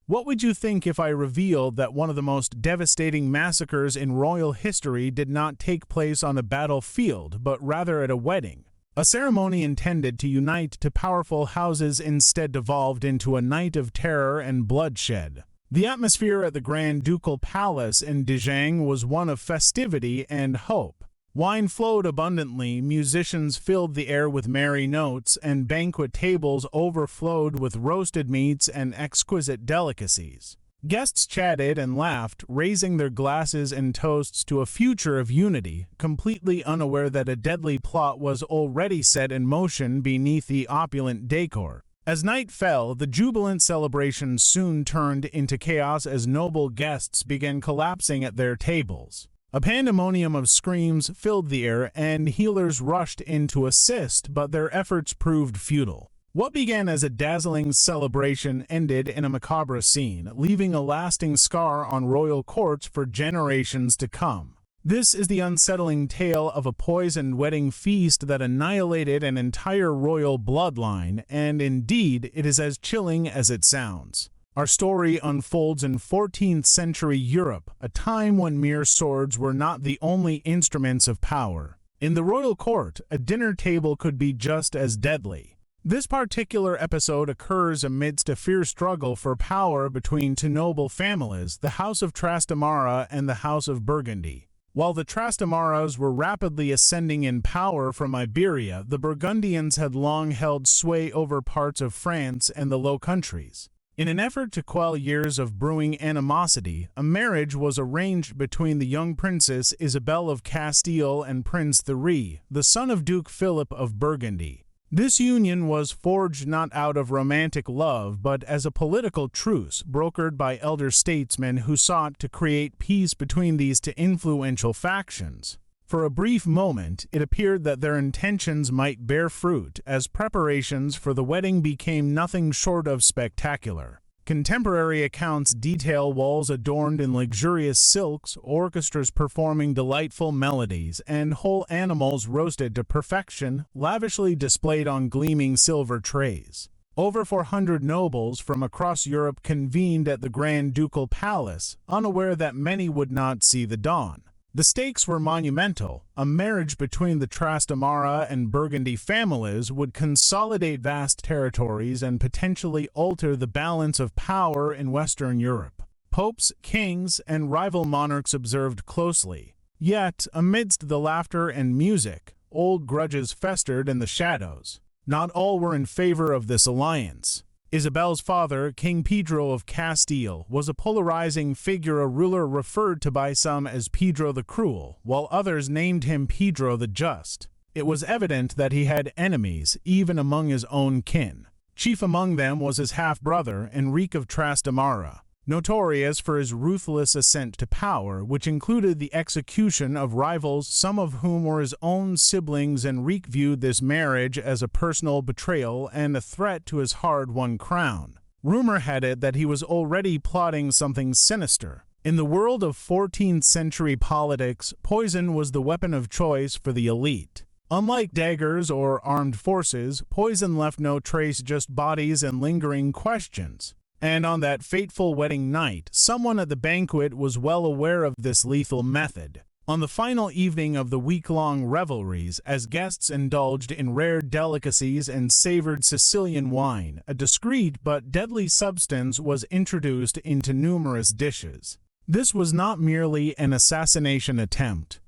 What would you think if I revealed that one of the most devastating massacres in royal history did not take place on a battlefield, but rather at a wedding? A ceremony intended to unite two powerful houses instead devolved into a night of terror and bloodshed. The atmosphere at the Grand Ducal Palace in Dijon was one of festivity and hope. Wine flowed abundantly, musicians filled the air with merry notes, and banquet tables overflowed with roasted meats and exquisite delicacies. Guests chatted and laughed, raising their glasses in toasts to a future of unity, completely unaware that a deadly plot was already set in motion beneath the opulent decor. As night fell, the jubilant celebration soon turned into chaos as noble guests began collapsing at their tables. A pandemonium of screams filled the air, and healers rushed in to assist, but their efforts proved futile. What began as a dazzling celebration ended in a macabre scene, leaving a lasting scar on royal courts for generations to come. This is the unsettling tale of a poisoned wedding feast that annihilated an entire royal bloodline, and indeed, it is as chilling as it sounds. Our story unfolds in 14th century Europe, a time when mere swords were not the only instruments of power. In the royal court, a dinner table could be just as deadly. This particular episode occurs amidst a fierce struggle for power between two noble families, the House of Trastamara and the House of Burgundy. While the Trastamaras were rapidly ascending in power from Iberia, the Burgundians had long held sway over parts of France and the Low Countries. In an effort to quell years of brewing animosity, a marriage was arranged between the young Princess Isabel of Castile and Prince Thierry, the son of Duke Philip of Burgundy. This union was forged not out of romantic love, but as a political truce brokered by elder statesmen who sought to create peace between these two influential factions. For a brief moment, it appeared that their intentions might bear fruit, as preparations for the wedding became nothing short of spectacular. Contemporary accounts detail walls adorned in luxurious silks, orchestras performing delightful melodies, and whole animals roasted to perfection, lavishly displayed on gleaming silver trays. Over 400 nobles from across Europe convened at the Grand Ducal Palace, unaware that many would not see the dawn. The stakes were monumental. A marriage between the Trastamara and Burgundy families would consolidate vast territories and potentially alter the balance of power in Western Europe. Popes, kings, and rival monarchs observed closely. Yet, amidst the laughter and music, old grudges festered in the shadows. Not all were in favor of this alliance. Isabel's father, King Pedro of Castile, was a polarizing figure, a ruler referred to by some as Pedro the Cruel, while others named him Pedro the Just. It was evident that he had enemies, even among his own kin. Chief among them was his half-brother, Enrique of Trastamara, notorious for his ruthless ascent to power, which included the execution of rivals, some of whom were his own siblings. Enrique viewed this marriage as a personal betrayal and a threat to his hard-won crown. Rumor had it that he was already plotting something sinister. In the world of 14th century politics, poison was the weapon of choice for the elite. Unlike daggers or armed forces, poison left no trace, just bodies and lingering questions. And on that fateful wedding night, someone at the banquet was well aware of this lethal method. On the final evening of the week-long revelries, as guests indulged in rare delicacies and savored Sicilian wine, a discreet but deadly substance was introduced into numerous dishes. This was not merely an assassination attempt.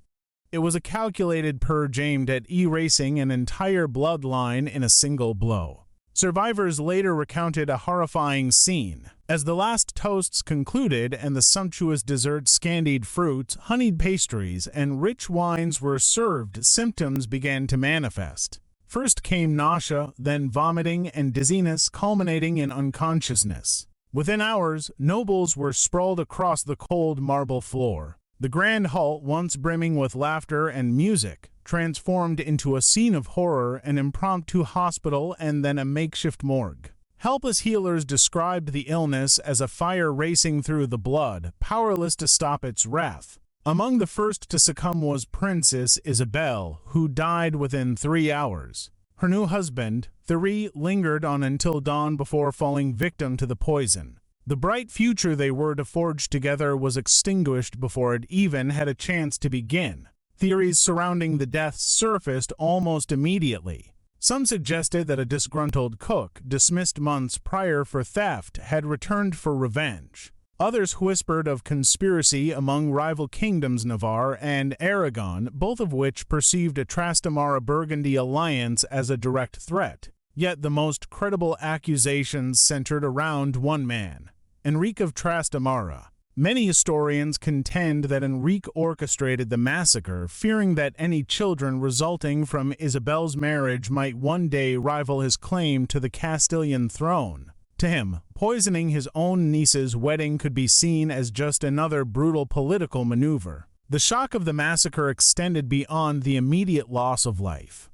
It was a calculated purge aimed at erasing an entire bloodline in a single blow. Survivors later recounted a horrifying scene. As the last toasts concluded and the sumptuous desserts, candied fruits, honeyed pastries, and rich wines were served, symptoms began to manifest. First came nausea, then vomiting and dizziness, culminating in unconsciousness. Within hours, nobles were sprawled across the cold marble floor. The grand hall, once brimming with laughter and music, transformed into a scene of horror, an impromptu hospital, and then a makeshift morgue. Helpless healers described the illness as a fire racing through the blood, powerless to stop its wrath. Among the first to succumb was Princess Isabel, who died within 3 hours. Her new husband, Thierry, lingered on until dawn before falling victim to the poison. The bright future they were to forge together was extinguished before it even had a chance to begin. Theories surrounding the deaths surfaced almost immediately. Some suggested that a disgruntled cook, dismissed months prior for theft, had returned for revenge. Others whispered of conspiracy among rival kingdoms Navarre and Aragon, both of which perceived a Trastamara-Burgundy alliance as a direct threat. Yet the most credible accusations centered around one man, Enrique of Trastamara. Many historians contend that Enrique orchestrated the massacre, fearing that any children resulting from Isabel's marriage might one day rival his claim to the Castilian throne. To him, poisoning his own niece's wedding could be seen as just another brutal political maneuver. The shock of the massacre extended beyond the immediate loss of life.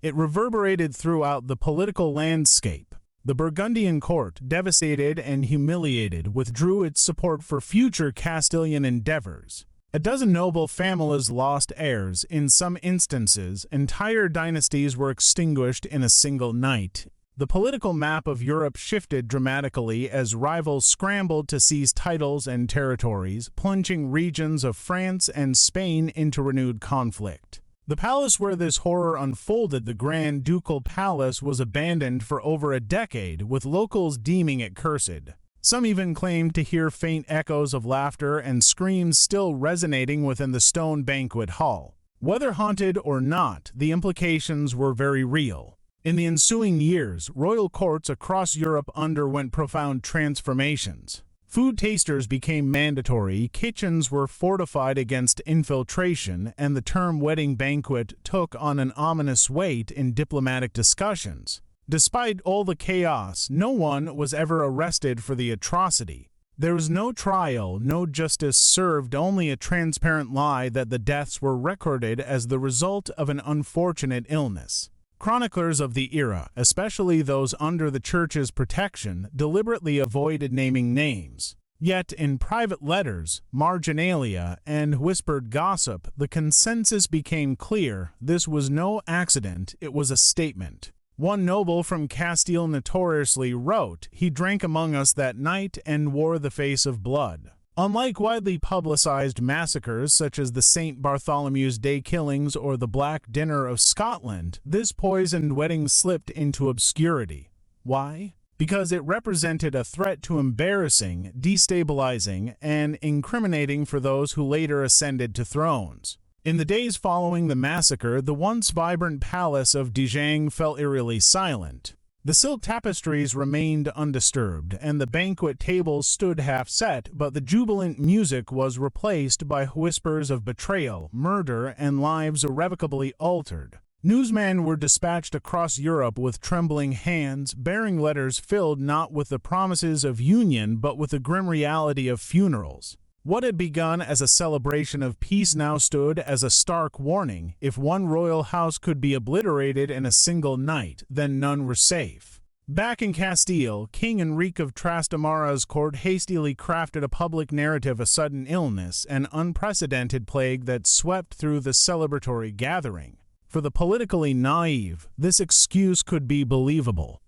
It reverberated throughout the political landscape. The Burgundian court, devastated and humiliated, withdrew its support for future Castilian endeavors. A dozen noble families lost heirs. In some instances, entire dynasties were extinguished in a single night. The political map of Europe shifted dramatically as rivals scrambled to seize titles and territories, plunging regions of France and Spain into renewed conflict. The palace where this horror unfolded, the Grand Ducal Palace, was abandoned for over a decade, with locals deeming it cursed. Some even claimed to hear faint echoes of laughter and screams still resonating within the stone banquet hall. Whether haunted or not, the implications were very real. In the ensuing years, royal courts across Europe underwent profound transformations. Food tasters became mandatory, kitchens were fortified against infiltration, and the term wedding banquet took on an ominous weight in diplomatic discussions. Despite all the chaos, no one was ever arrested for the atrocity. There was no trial, no justice served, only a transparent lie that the deaths were recorded as the result of an unfortunate illness. Chroniclers of the era, especially those under the Church's protection, deliberately avoided naming names. Yet in private letters, marginalia, and whispered gossip, the consensus became clear: this was no accident, it was a statement. One noble from Castile notoriously wrote, "He drank among us that night and wore the face of blood." Unlike widely publicized massacres such as the St. Bartholomew's Day killings or the Black Dinner of Scotland, this poisoned wedding slipped into obscurity. Why? Because it represented a threat to embarrassing, destabilizing, and incriminating for those who later ascended to thrones. In the days following the massacre, the once vibrant palace of Dijon fell eerily silent. The silk tapestries remained undisturbed, and the banquet tables stood half-set, but the jubilant music was replaced by whispers of betrayal, murder, and lives irrevocably altered. Newsmen were dispatched across Europe with trembling hands, bearing letters filled not with the promises of union but with the grim reality of funerals. What had begun as a celebration of peace now stood as a stark warning: if one royal house could be obliterated in a single night, then none were safe. Back in Castile, King Enrique of Trastamara's court hastily crafted a public narrative: a sudden illness, an unprecedented plague that swept through the celebratory gathering. For the politically naive, this excuse could be believable.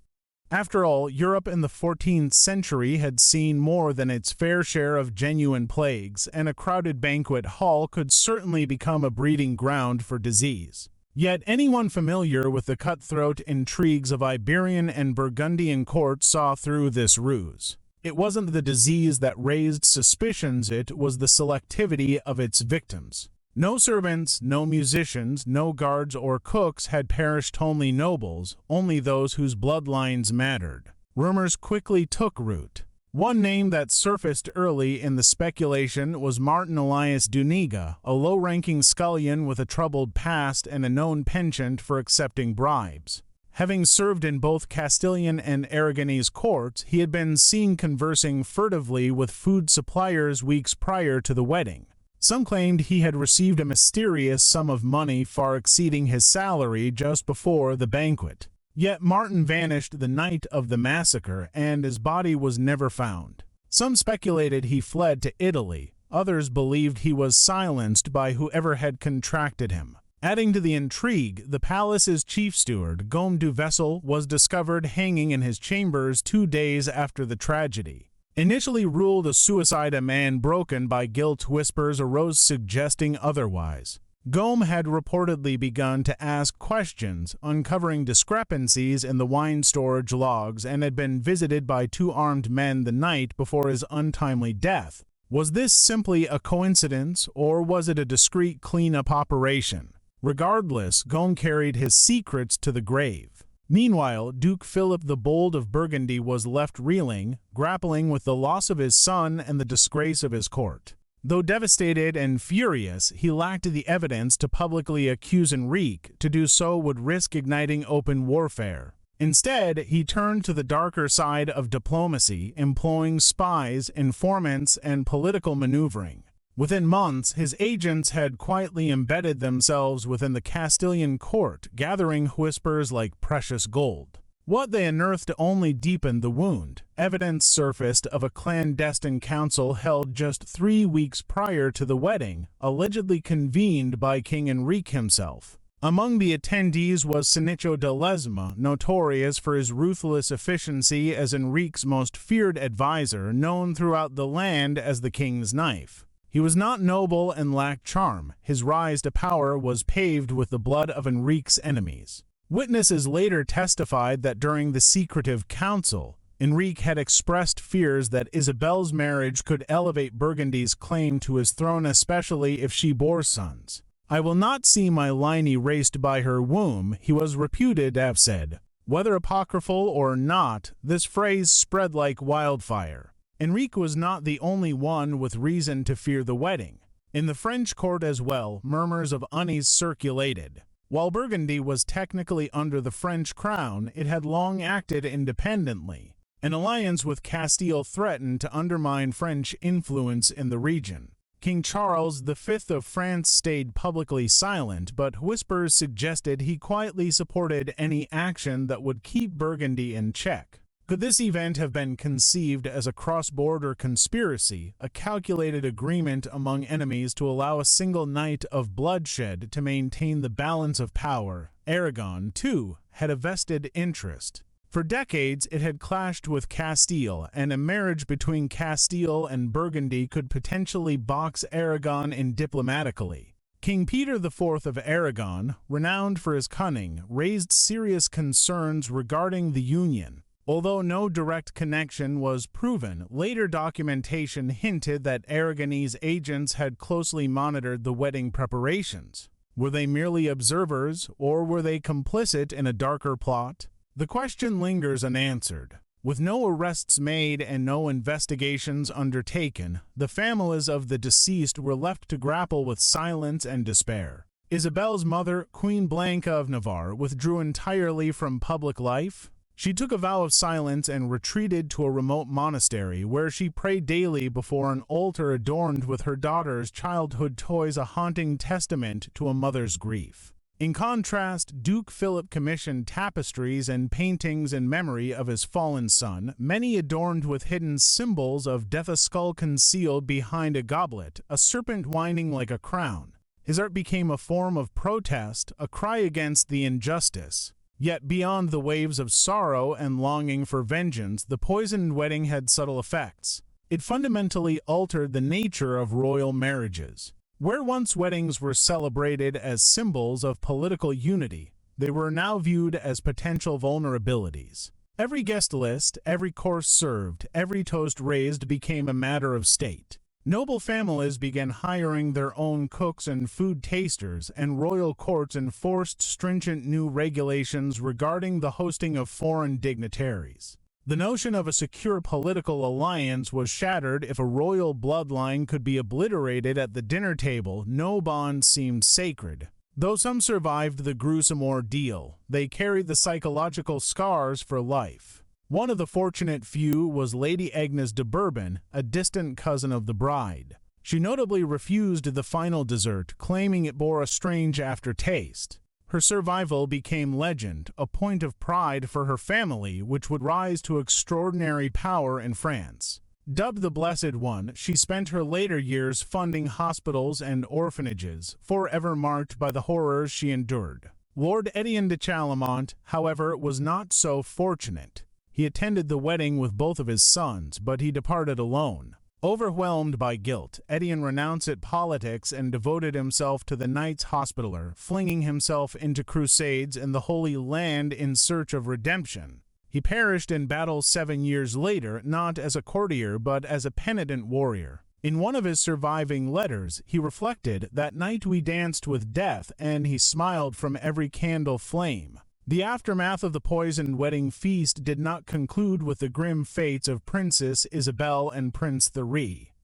After all, Europe in the 14th century had seen more than its fair share of genuine plagues, and a crowded banquet hall could certainly become a breeding ground for disease. Yet anyone familiar with the cutthroat intrigues of Iberian and Burgundian courts saw through this ruse. It wasn't the disease that raised suspicions, it was the selectivity of its victims. No servants, no musicians, no guards or cooks had perished, only nobles, only those whose bloodlines mattered. Rumors quickly took root. One name that surfaced early in the speculation was Martin Elias Duniga, a low-ranking scullion with a troubled past and a known penchant for accepting bribes. Having served in both Castilian and Aragonese courts, he had been seen conversing furtively with food suppliers weeks prior to the wedding. Some claimed he had received a mysterious sum of money far exceeding his salary just before the banquet. Yet Martin vanished the night of the massacre, and his body was never found. Some speculated he fled to Italy. Others believed he was silenced by whoever had contracted him. Adding to the intrigue, the palace's chief steward, Guillaume du Vessel, was discovered hanging in his chambers 2 days after the tragedy. initially ruled a suicide, a man broken by guilt. Whispers arose suggesting otherwise. Gome had reportedly begun to ask questions, uncovering discrepancies in the wine storage logs, and had been visited by two armed men the night before his untimely death. Was this simply a coincidence, or was it a discreet cleanup operation? Regardless, Gome carried his secrets to the grave. Meanwhile, Duke Philip the Bold of Burgundy was left reeling, grappling with the loss of his son and the disgrace of his court. Though devastated and furious, he lacked the evidence to publicly accuse Enrique. To do so would risk igniting open warfare. Instead, he turned to the darker side of diplomacy, employing spies, informants, and political maneuvering. Within months, his agents had quietly embedded themselves within the Castilian court, gathering whispers like precious gold. What they unearthed only deepened the wound. Evidence surfaced of a clandestine council held just 3 weeks prior to the wedding, allegedly convened by King Enrique himself. Among the attendees was Sancho de Ledesma, notorious for his ruthless efficiency as Enrique's most feared advisor, known throughout the land as the King's Knife. He was not noble and lacked charm. His rise to power was paved with the blood of Enrique's enemies. Witnesses later testified that during the secretive council, Enrique had expressed fears that Isabel's marriage could elevate Burgundy's claim to his throne, especially if she bore sons. "I will not see my line erased by her womb," he was reputed to have said. Whether apocryphal or not, this phrase spread like wildfire. Enrique was not the only one with reason to fear the wedding. In the French court as well, murmurs of unease circulated. While Burgundy was technically under the French crown, it had long acted independently. An alliance with Castile threatened to undermine French influence in the region. King Charles V of France stayed publicly silent, but whispers suggested he quietly supported any action that would keep Burgundy in check. Could this event have been conceived as a cross-border conspiracy, a calculated agreement among enemies to allow a single night of bloodshed to maintain the balance of power? Aragon, too, had a vested interest. For decades, it had clashed with Castile, and a marriage between Castile and Burgundy could potentially box Aragon in diplomatically. King Peter IV of Aragon, renowned for his cunning, raised serious concerns regarding the union. Although no direct connection was proven, later documentation hinted that Aragonese agents had closely monitored the wedding preparations. Were they merely observers, or were they complicit in a darker plot? The question lingers unanswered. With no arrests made and no investigations undertaken, the families of the deceased were left to grapple with silence and despair. Isabel's mother, Queen Blanca of Navarre, withdrew entirely from public life. She took a vow of silence and retreated to a remote monastery where she prayed daily before an altar adorned with her daughter's childhood toys, a haunting testament to a mother's grief. In contrast, Duke Philip commissioned tapestries and paintings in memory of his fallen son, many adorned with hidden symbols of death: a skull concealed behind a goblet, a serpent winding like a crown. His art became a form of protest, a cry against the injustice. Yet beyond the waves of sorrow and longing for vengeance, the poisoned wedding had subtle effects. It fundamentally altered the nature of royal marriages. Where once weddings were celebrated as symbols of political unity, they were now viewed as potential vulnerabilities. Every guest list, every course served, every toast raised became a matter of state. Noble families began hiring their own cooks and food tasters, and royal courts enforced stringent new regulations regarding the hosting of foreign dignitaries. The notion of a secure political alliance was shattered. If a royal bloodline could be obliterated at the dinner table, no bond seemed sacred. Though some survived the gruesome ordeal, they carried the psychological scars for life. One of the fortunate few was Lady Agnes de Bourbon, a distant cousin of the bride. She notably refused the final dessert, claiming it bore a strange aftertaste. Her survival became legend, a point of pride for her family, which would rise to extraordinary power in France. Dubbed the Blessed One, she spent her later years funding hospitals and orphanages, forever marked by the horrors she endured. Lord Etienne de Chalamont, however, was not so fortunate. He attended the wedding with both of his sons, but he departed alone. Overwhelmed by guilt, Etienne renounced politics and devoted himself to the Knights Hospitaller, flinging himself into crusades in the Holy Land in search of redemption. He perished in battle 7 years later, not as a courtier but as a penitent warrior. In one of his surviving letters, he reflected, "That night we danced with death, and he smiled from every candle flame." The aftermath of the poisoned wedding feast did not conclude with the grim fates of Princess Isabel and Prince Thierry.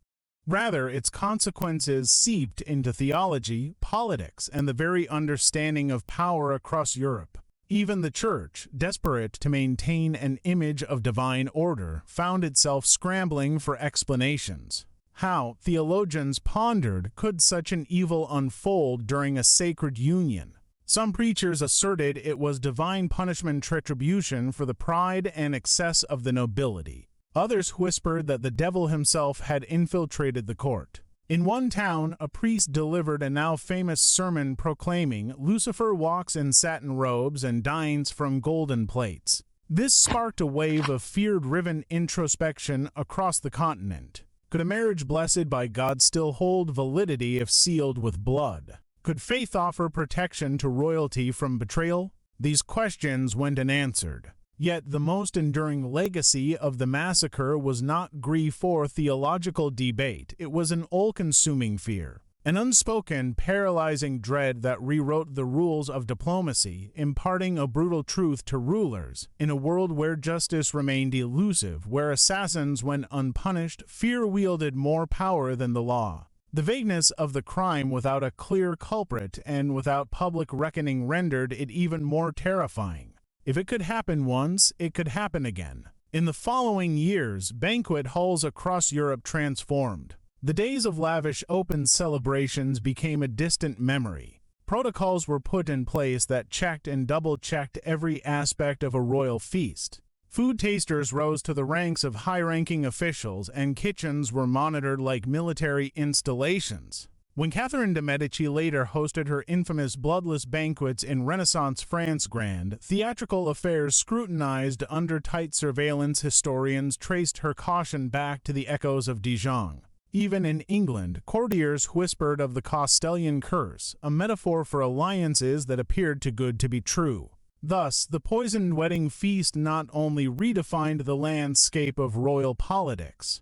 Rather, its consequences seeped into theology, politics, and the very understanding of power across Europe. Even the Church, desperate to maintain an image of divine order, found itself scrambling for explanations. How, theologians pondered, could such an evil unfold during a sacred union? Some preachers asserted it was divine punishment retribution for the pride and excess of the nobility. Others whispered that the devil himself had infiltrated the court. In one town, a priest delivered a now famous sermon proclaiming, "Lucifer walks in satin robes and dines from golden plates." This sparked a wave of fear-driven introspection across the continent. Could a marriage blessed by God still hold validity if sealed with blood? Could faith offer protection to royalty from betrayal? These questions went unanswered. Yet the most enduring legacy of the massacre was not grief or theological debate. It was an all-consuming fear, an unspoken, paralyzing dread that rewrote the rules of diplomacy, imparting a brutal truth to rulers. In a world where justice remained elusive, where assassins went unpunished, fear wielded more power than the law. The vagueness of the crime without a clear culprit and without public reckoning rendered it even more terrifying. If it could happen once, it could happen again. In the following years, banquet halls across Europe transformed. The days of lavish open celebrations became a distant memory. Protocols were put in place that checked and double-checked every aspect of a royal feast. Food tasters rose to the ranks of high-ranking officials, and kitchens were monitored like military installations. When Catherine de' Medici later hosted her infamous bloodless banquets in Renaissance France, grand theatrical affairs scrutinized under tight surveillance, historians traced her caution back to the echoes of Dijon. Even in England, courtiers whispered of the Castellan curse, a metaphor for alliances that appeared too good to be true. Thus, the poisoned wedding feast not only redefined the landscape of royal politics,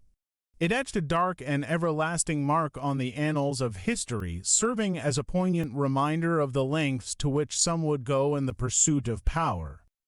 it etched a dark and everlasting mark on the annals of history, serving as a poignant reminder of the lengths to which some would go in the pursuit of power.